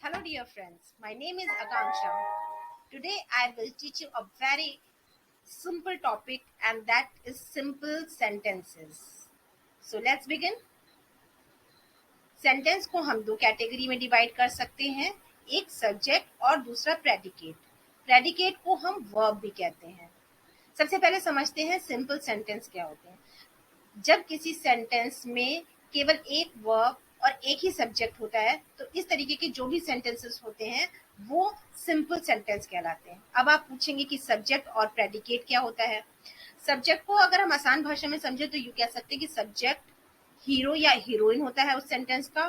Hello, dear friends. My name is Akanksha. Today, I will teach you a very simple topic, and that is simple sentences. So, let's begin. Sentence को हम दो category में divide कर सकते हैं, एक subject और दूसरा प्रेडिकेट। प्रेडिकेट को हम वर्ब भी कहते हैं। सबसे पहले समझते हैं सिंपल सेंटेंस क्या होते हैं। जब किसी सेंटेंस में केवल एक वर्ब और एक ही सब्जेक्ट होता है तो इस तरीके के जो भी सेंटेंसेस होते हैं वो सिंपल सेंटेंस कहलाते हैं। अब आप पूछेंगे कि सब्जेक्ट और प्रेडिकेट क्या होता है। सब्जेक्ट को अगर हम आसान भाषा में समझे तो यू कह सकते हैं कि सब्जेक्ट हीरो या हीरोइन होता है उस सेंटेंस का,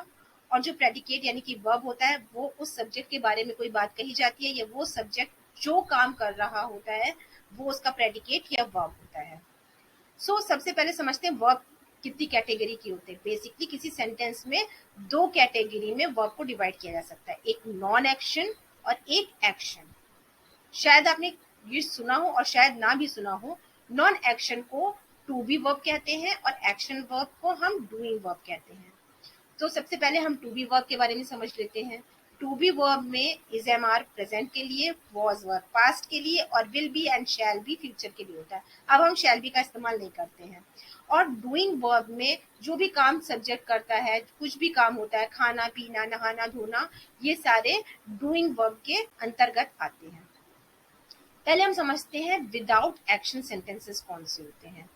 और जो प्रेडिकेट यानी कि वर्ब होता है वो उस सब्जेक्ट के बारे में कोई बात कही जाती है या वो सब्जेक्ट जो काम कर रहा होता है वो उसका प्रेडिकेट या वर्ब होता है। सबसे पहले समझते हैं वर्ब कितनी कैटेगरी की होते हैं। बेसिकली किसी सेंटेंस में दो कैटेगरी में वर्ब को डिवाइड किया जा सकता है, एक नॉन एक्शन और एक एक्शन। शायद आपने ये सुना हो और शायद ना भी सुना हो। नॉन एक्शन को टू बी वर्ब कहते हैं और एक्शन वर्ब को हम डूइंग वर्ब कहते हैं। तो सबसे पहले हम टू बी वर्ब के बारे में समझ लेते हैं। टू बी वर्ब में इज एम आर प्रेजेंट के लिए, वॉज वर्ब पास्ट के लिए और will be and shall be future के लिए होता है। अब हम शैल बी का इस्तेमाल नहीं करते हैं। और डूइंग वर्ब में जो भी काम सब्जेक्ट करता है, कुछ भी काम होता है, खाना पीना नहाना धोना, ये सारे डूइंग वर्ब के अंतर्गत आते हैं। पहले हम समझते हैं विदाउट एक्शन सेंटेंसेस कौन से होते हैं।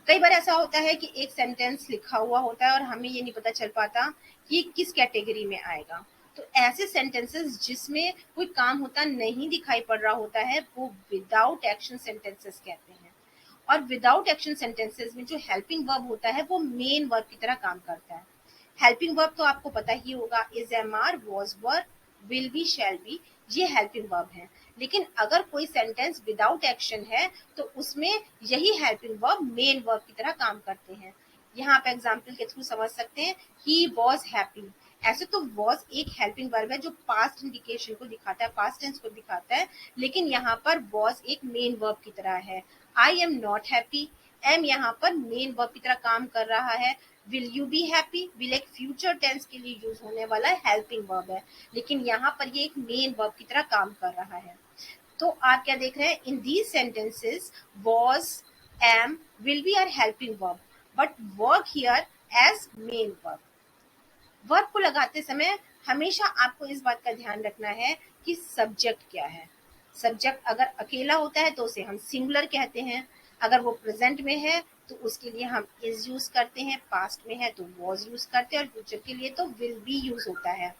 कई बार ऐसा होता है कि एक सेंटेंस लिखा हुआ होता है और हमें ये नहीं पता चल पाता कि किस कैटेगरी में आएगा। तो ऐसे सेंटेंसेस जिसमें कोई काम होता नहीं दिखाई पड़ रहा होता है वो विदाउट एक्शन सेंटेंसेस कहते हैं। और विदाउट एक्शन सेंटेंसेस में जो हेल्पिंग वर्ब होता है वो मेन वर्ब की तरह काम करता है। हेल्पिंग वर्ब तो आपको पता ही होगा, is am are, was verb, will be, shall be, ये हेल्पिंग वर्ब है। लेकिन अगर कोई सेंटेंस विदाउट एक्शन है तो उसमें यही हेल्पिंग वर्ब मेन वर्ब की तरह काम करते हैं। यहाँ आप एग्जाम्पल के थ्रू समझ सकते हैं, ही वॉज हैप्पी। ऐसे तो वॉज एक हेल्पिंग वर्ब है जो पास्ट इंडिकेशन को दिखाता है, पास्ट टेंस को दिखाता है, लेकिन यहाँ पर वॉज एक मेन वर्ब की तरह है। I am not happy, am यहाँ पर मेन वर्ब की तरह काम कर रहा है। Will you be happy, will एक फ्यूचर टेंस के लिए यूज होने वाला हेल्पिंग वर्ब है, लेकिन यहाँ पर ये एक मेन वर्ब की तरह काम कर रहा है। तो आप क्या देख रहे हैं, in these sentences was, am, will be are helping verb but work here as main verb. Verb को लगाते समय हमेशा आपको इस बात का ध्यान रखना है कि सब्जेक्ट क्या है। सब्जेक्ट अगर अकेला होता है तो उसे हम सिंगुलर कहते हैं, अगर वो प्रेजेंट में है तो उसके लिए हम इज यूज करते हैं, पास्ट में है तो वॉज यूज करते हैं और फ्यूचर के लिए तो विल बी यूज होता है।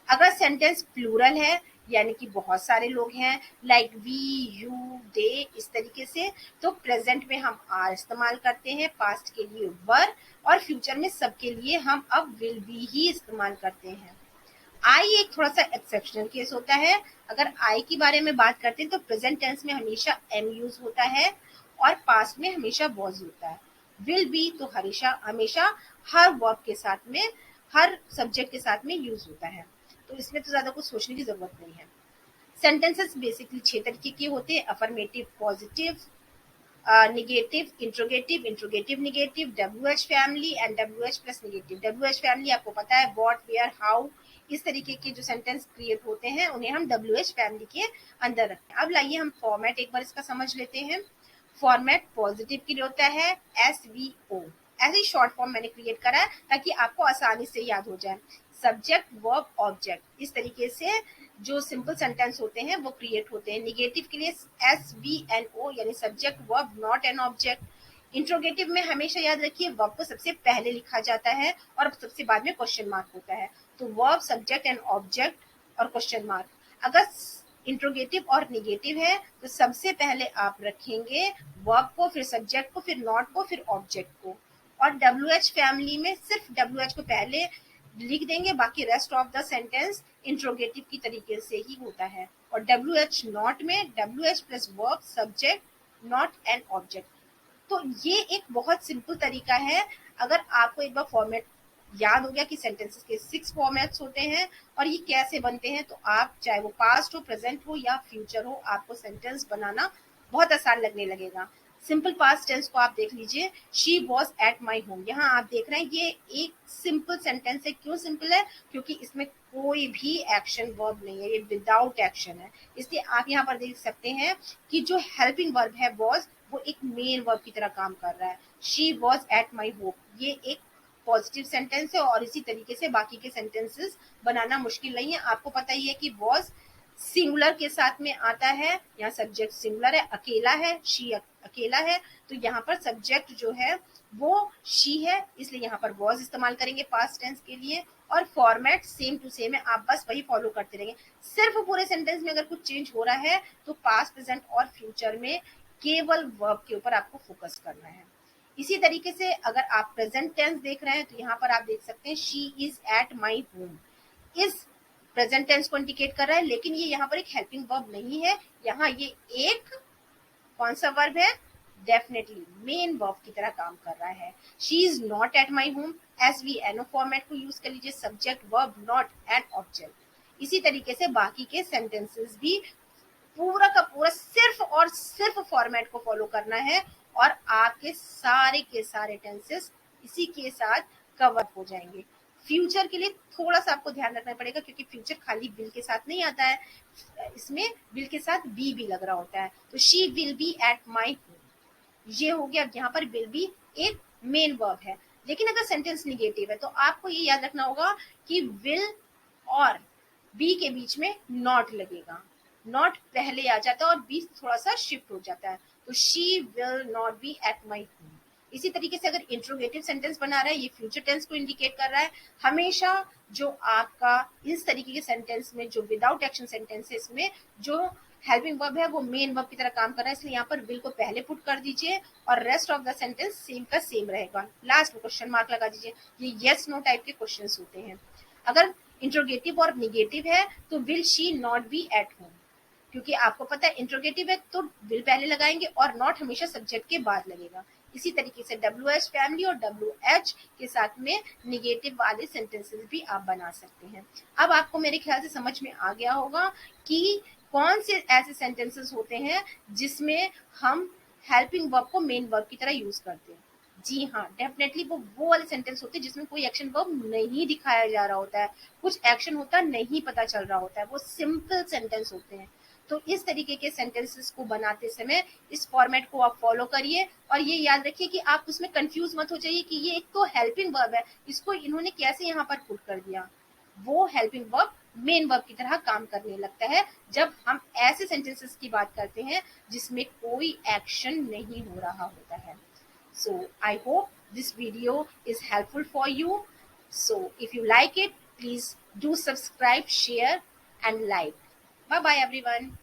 अगर सेंटेंस प्लूरल है यानी कि बहुत सारे लोग हैं, लाइक वी, यू, दे, इस तरीके से, तो प्रेजेंट में हम आर इस्तेमाल करते हैं, पास्ट के लिए वर और फ्यूचर में सबके लिए हम अब विल बी ही इस्तेमाल करते हैं। आई एक थोड़ा सा एक्सेप्शनल केस होता है। अगर आई के बारे में बात करते हैं तो प्रेजेंट टेंस में हमेशा एम यूज होता है और पास्ट में हमेशा वॉज होता है। विल बी तो हमेशा हमेशा हर वर्ब के साथ में, हर सब्जेक्ट के साथ में यूज होता है। तो इसमें तो ज्यादा कुछ सोचने की जरूरत नहीं है। सेंटेंसेस बेसिकली 6 तरीके के होते हैं, affirmative, positive, negative, interrogative, interrogative negative, WH family and WH plus negative. WH family आपको पता है, व्हाट, वेयर, हाउ, इस तरीके के जो सेंटेंस क्रिएट होते हैं उन्हें हम WH फैमिली के अंदर रखते हैं। अब लाइए हम फॉर्मेट एक बार इसका समझ लेते हैं। फॉर्मेट पॉजिटिव के लिए होता है SVO। ऐसे ही शॉर्ट फॉर्म मैंने क्रिएट करा है ताकि आपको आसानी से याद हो जाए। सब्जेक्ट, वर्ब, ऑब्जेक्ट, इस तरीके से जो सिंपल सेंटेंस होते हैं वो क्रिएट होते हैं। निगेटिव के लिए SVNO यानी subject, verb, not an object. Interrogative में हमेशा याद रखिए वर्ब को सबसे पहले लिखा जाता है और सबसे बाद में क्वेश्चन मार्क होता है। तो वर्ब, सब्जेक्ट एंड ऑब्जेक्ट और क्वेश्चन मार्क। अगर इंट्रोगेटिव और निगेटिव है तो सबसे पहले आप रखेंगे वर्ब को, फिर सब्जेक्ट को, फिर नॉट को, फिर ऑब्जेक्ट को। और WH फैमिली में सिर्फ WH को पहले लिख देंगे, बाकी rest of the sentence interrogative की तरीके से ही होता है। और WH नॉट में WH plus verb, subject, not and object. तो ये एक बहुत सिंपल तरीका है। अगर आपको एक बार फॉर्मेट याद हो गया कि सेंटेंसेस के 6 फॉर्मेट्स होते हैं और ये कैसे बनते हैं, तो आप चाहे वो पास्ट हो, प्रेजेंट हो या फ्यूचर हो, आपको सेंटेंस बनाना बहुत आसान लगने लगेगा। सिंपल पास्ट टेंस को आप देख लीजिए, she was at my home. यहाँ आप देख रहे हैं ये एक सिंपल सेंटेंस है। क्यों सिंपल है? क्योंकि इसमें कोई भी एक्शन वर्ब नहीं है, ये विदाउट एक्शन है। इसलिए आप यहाँ पर देख सकते हैं कि जो हेल्पिंग वर्ब है वॉज, वो एक मेन वर्ब की तरह काम कर रहा है। She was at my home, ये एक पॉजिटिव सेंटेंस है और इसी तरीके से बाकी के सेंटेंसेस बनाना मुश्किल नहीं है। आपको पता ही है कि वॉज सिंगुलर के साथ में आता है, यहाँ सब्जेक्ट सिंगुलर है, अकेला है, शी अकेला है, तो यहाँ पर सब्जेक्ट जो है वो शी है, इसलिए यहाँ पर वॉज इस्तेमाल करेंगे पास्ट टेंस के लिए। और फॉर्मेट सेम टू सेम है, आप बस वही फॉलो करते रहेंगे। सिर्फ पूरे सेंटेंस में अगर कुछ चेंज हो रहा है तो पास्ट, प्रेजेंट और फ्यूचर में केवल वर्ब के ऊपर आपको फोकस करना है। इसी तरीके से अगर आप प्रेजेंट टेंस देख रहे हैं तो यहाँ पर आप देख सकते हैं she is eight my home. इस प्रेजेंट टेंस को इंडिकेट कर रहा है, लेकिन ये यहाँ पर एक हेल्पिंग वर्ब नहीं है, यहाँ ये एक कौन सा वर्ब है? डेफिनेटली मेन वर्ब की तरह काम कर रहा है। She is not at my home, S V N O format को यूज कर लीजिए, subject verb not and object. इसी तरीके से बाकी के सेंटेंसेस भी पूरा का पूरा सिर्फ और सिर्फ फॉर्मेट को फॉलो करना है और आपके सारे के सारे टेंसेस इसी के साथ कवर हो जाएंगे। फ्यूचर के लिए थोड़ा सा आपको ध्यान रखना पड़ेगा, क्योंकि फ्यूचर खाली विल के साथ नहीं आता है, इसमें विल के साथ बी भी लग रहा होता है। तो she will be eight my home, ये हो गया। अब यहाँ पर विल बी एक मेन वर्ब है, लेकिन अगर सेंटेंस निगेटिव है तो आपको ये याद रखना होगा कि विल और बी के बीच में नॉट लगेगा। नॉट पहले आ जाता है और बी थोड़ा सा शिफ्ट हो जाता है, तो she will not be eight my home. इसी तरीके से अगर इंट्रोगेटिव सेंटेंस बना रहा है, ये फ्यूचर टेंस को इंडिकेट कर रहा है। हमेशा जो आपका इस तरीके के सेंटेंस में जो विदाउट एक्शन सेंटेंसेस में जो हेल्पिंग वर्ब है वो मेन वर्ब की तरह काम कर रहा है, इसलिए यहाँ पर विल को पहले पुट कर दीजिए और rest of the sentence same का सेम रहेगा। लास्ट में क्वेश्चन मार्क लगा दीजिए, ये यस नो टाइप के क्वेश्चन होते हैं। अगर इंट्रोगेटिव और निगेटिव है तो will she not be at home, क्योंकि आपको पता है इंट्रोगेटिव है तो विल पहले लगाएंगे और नॉट हमेशा सब्जेक्ट के बाद लगेगा। इसी तरीके से WH फैमिली और WH के साथ में निगेटिव वाले सेंटेंसेस भी आप बना सकते हैं। अब आपको मेरे ख्याल से समझ में आ गया होगा कि कौन से ऐसे सेंटेंसेस होते हैं जिसमें हम हेल्पिंग वर्ब को मेन वर्ब की तरह यूज करते हैं। जी हाँ, डेफिनेटली वो वाले सेंटेंस होते हैं जिसमें कोई एक्शन वर्ब नहीं दिखाया जा रहा होता है, कुछ एक्शन होता नहीं पता चल रहा होता है, वो सिंपल सेंटेंस होते हैं। तो इस तरीके के सेंटेंसेस को बनाते समय इस फॉर्मेट को आप फॉलो करिए और ये याद रखिए कि आप उसमें कंफ्यूज मत हो जाइए कि ये एक तो हेल्पिंग वर्ब है, इसको इन्होंने कैसे यहाँ पर पुट कर दिया। वो हेल्पिंग वर्ब मेन वर्ब की तरह काम करने लगता है जब हम ऐसे सेंटेंसेस की बात करते हैं जिसमें कोई एक्शन नहीं हो रहा होता है। So I hope this video is helpful for you. So if you like it, please do subscribe, share and like. Bye bye everyone.